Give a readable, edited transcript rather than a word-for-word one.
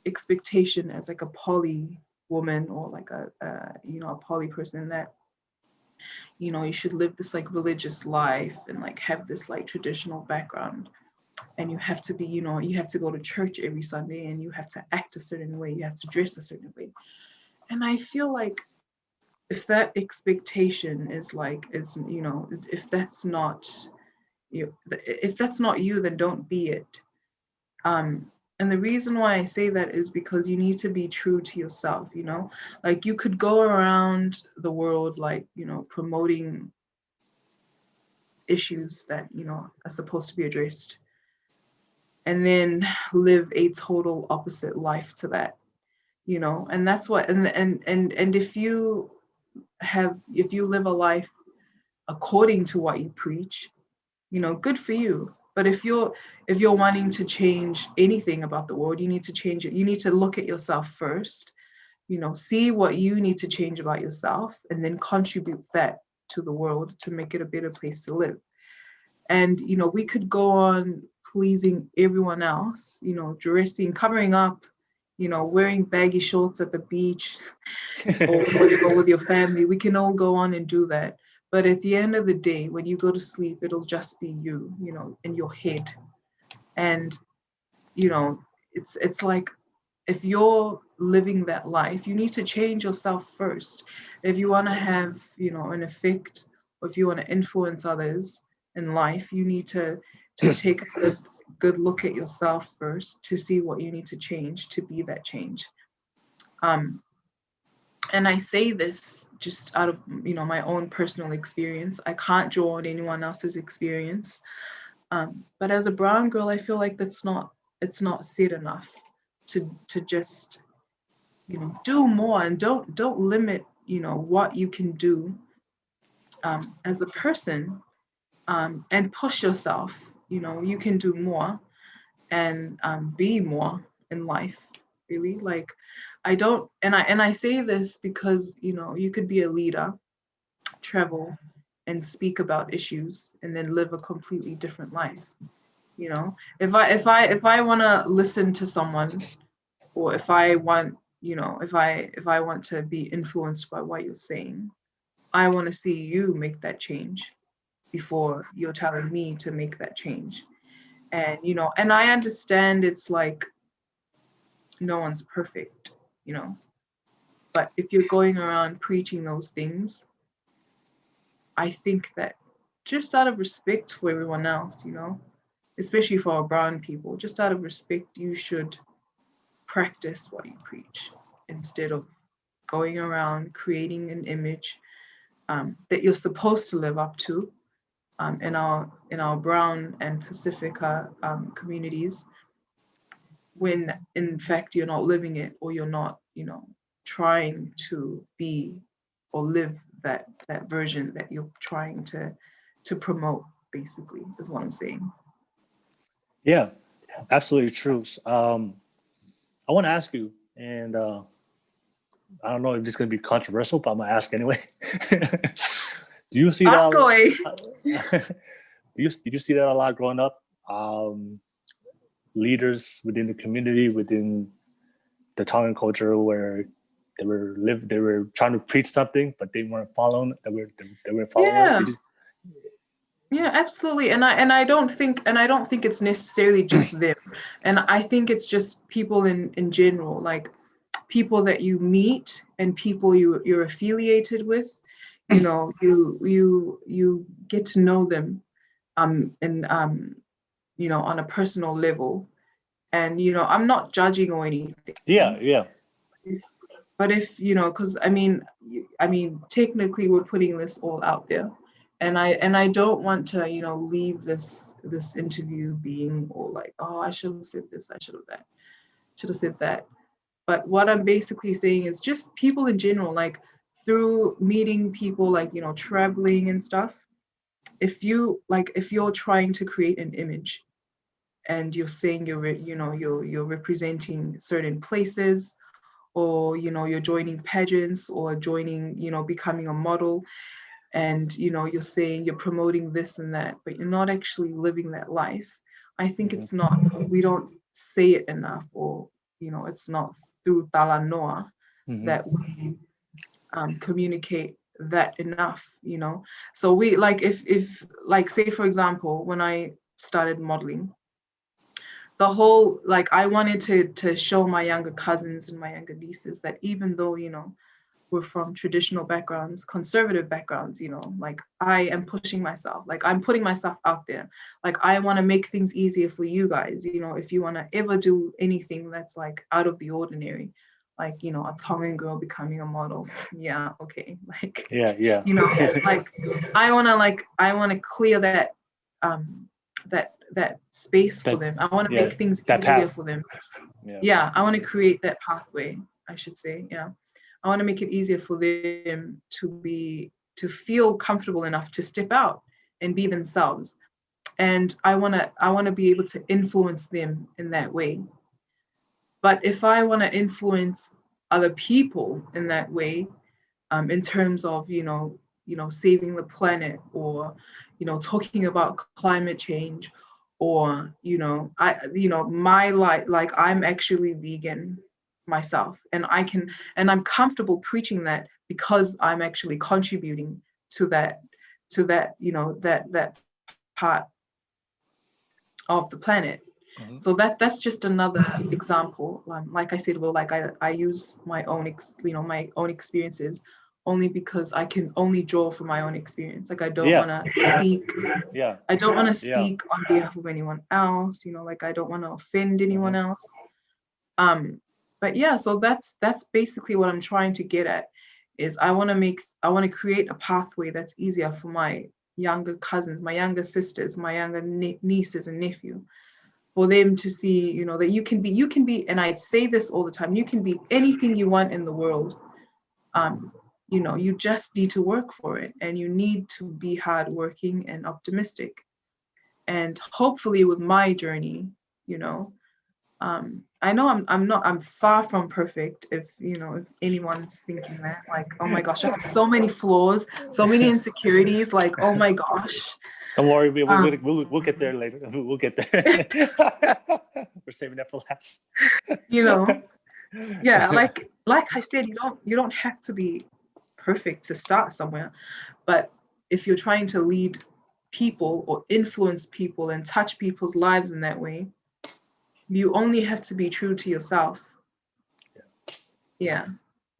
expectation as like a poly woman, or like a poly person, that you should live this like religious life and like have this like traditional background, and you have to be, you have to go to church every Sunday, and you have to act a certain way, you have to dress a certain way. And I feel like if that expectation is if that's not if that's not you, then don't be it. And the reason why I say that is because you need to be true to yourself. Like, you could go around the world, like, promoting issues that, are supposed to be addressed, and then live a total opposite life to that. And that's what, and if you live a life according to what you preach, good for you. But if you're wanting to change anything about the world, you need to change it. You need to look at yourself first, see what you need to change about yourself, and then contribute that to the world to make it a better place to live. And we could go on pleasing everyone else, dressing, covering up, wearing baggy shorts at the beach, or whatever with your family. We can all go on and do that. But at the end of the day, when you go to sleep, it'll just be you, in your head. And, it's like, if you're living that life, you need to change yourself first. If you want to have, an effect, or if you want to influence others in life, you need to take a good look at yourself first, to see what you need to change to be that change. And I say this just out of my own personal experience. I can't draw on anyone else's experience. But as a brown girl, I feel like it's not said enough to just do more, and don't limit what you can do as a person, and push yourself. You can do more, and be more in life, really. Like, I don't, and I say this because you could be a leader, travel, and speak about issues, and then live a completely different life. If I want to listen to someone, or if I want, if I want to be influenced by what you're saying, I want to see you make that change before you're telling me to make that change. And I understand it's like no one's perfect, you know but if you're going around preaching those things, I think that, just out of respect for everyone else, especially for our brown people, just out of respect, you should practice what you preach, instead of going around creating an image that you're supposed to live up to, in our brown and Pacifica communities, when in fact you're not living it, or you're not trying to be or live that version that you're trying to promote, basically, is what I'm saying. Yeah, absolutely true. I want to ask you, and I don't know if this is going to be controversial, but I'm going to ask anyway. Do you see Ask away. Did you see that a lot growing up? Leaders within the community, within the Tongan culture, where they were trying to preach something, but they weren't following. They were following Yeah. it. Yeah, absolutely. And I don't think it's necessarily just them. And I think it's just people in general, like people that you meet and people you're affiliated with. You get to know them and on a personal level. And I'm not judging or anything. Yeah. But if because I mean technically we're putting this all out there, and I don't want to leave this interview being all like, oh, I should have said this, I should have said that. But what I'm basically saying is just people in general, like through meeting people, like traveling and stuff. If you're trying to create an image, and you're saying you're representing certain places, or you're joining pageants, or joining becoming a model, and you're saying you're promoting this and that, but you're not actually living that life. I think Mhm. it's not, we don't say it enough, or it's not through talanoa Mhm. that we communicate that enough. So we like, if like, say for example, when I started modeling, the whole, like, I wanted to show my younger cousins and my younger nieces that even though we're from traditional backgrounds, conservative backgrounds, like, I am pushing myself, like, I'm putting myself out there, like, I want to make things easier for you guys, if you want to ever do anything that's like out of the ordinary, like, a Tongan girl becoming a model. Yeah, okay. Like, Yeah. like, I want to clear that space for That them. I want to yeah, make things that easier path. for them. Yeah. Yeah, I want to create that pathway, I should say. Yeah, I want to make it easier for them to feel comfortable enough to step out and be themselves. And I want to be able to influence them in that way. But if I want to influence other people in that way, in terms of saving the planet, or talking about climate change, or my life, like, I'm actually vegan myself, and I'm comfortable preaching that because I'm actually contributing to that part of the planet. Mhm. So that's just another example. Like I said, well, like, I use my own experiences only because I can only draw from my own experience. Like, Yeah. Yeah. I don't want to Yeah. speak on behalf of anyone else, like, I don't want to offend anyone Mhm. else. But yeah, so that's basically what I'm trying to get at, is I want to create a pathway that's easier for my younger cousins, my younger sisters, my younger nieces and nephew, for them to see, that you can be, and I say this all the time, you can be anything you want in the world. You just need to work for it, and you need to be hardworking and optimistic. And hopefully with my journey, you know, I know I'm far from perfect. If anyone's thinking that, like, oh my gosh, I have so many flaws, so many insecurities, like, oh my gosh. Don't worry, Um, we'll get there later. We'll get there. We're saving that for last. you know, yeah, like I said, you don't have to be perfect to start somewhere, but if you're trying to lead people or influence people and touch people's lives in that way, you only have to be true to yourself. Yeah.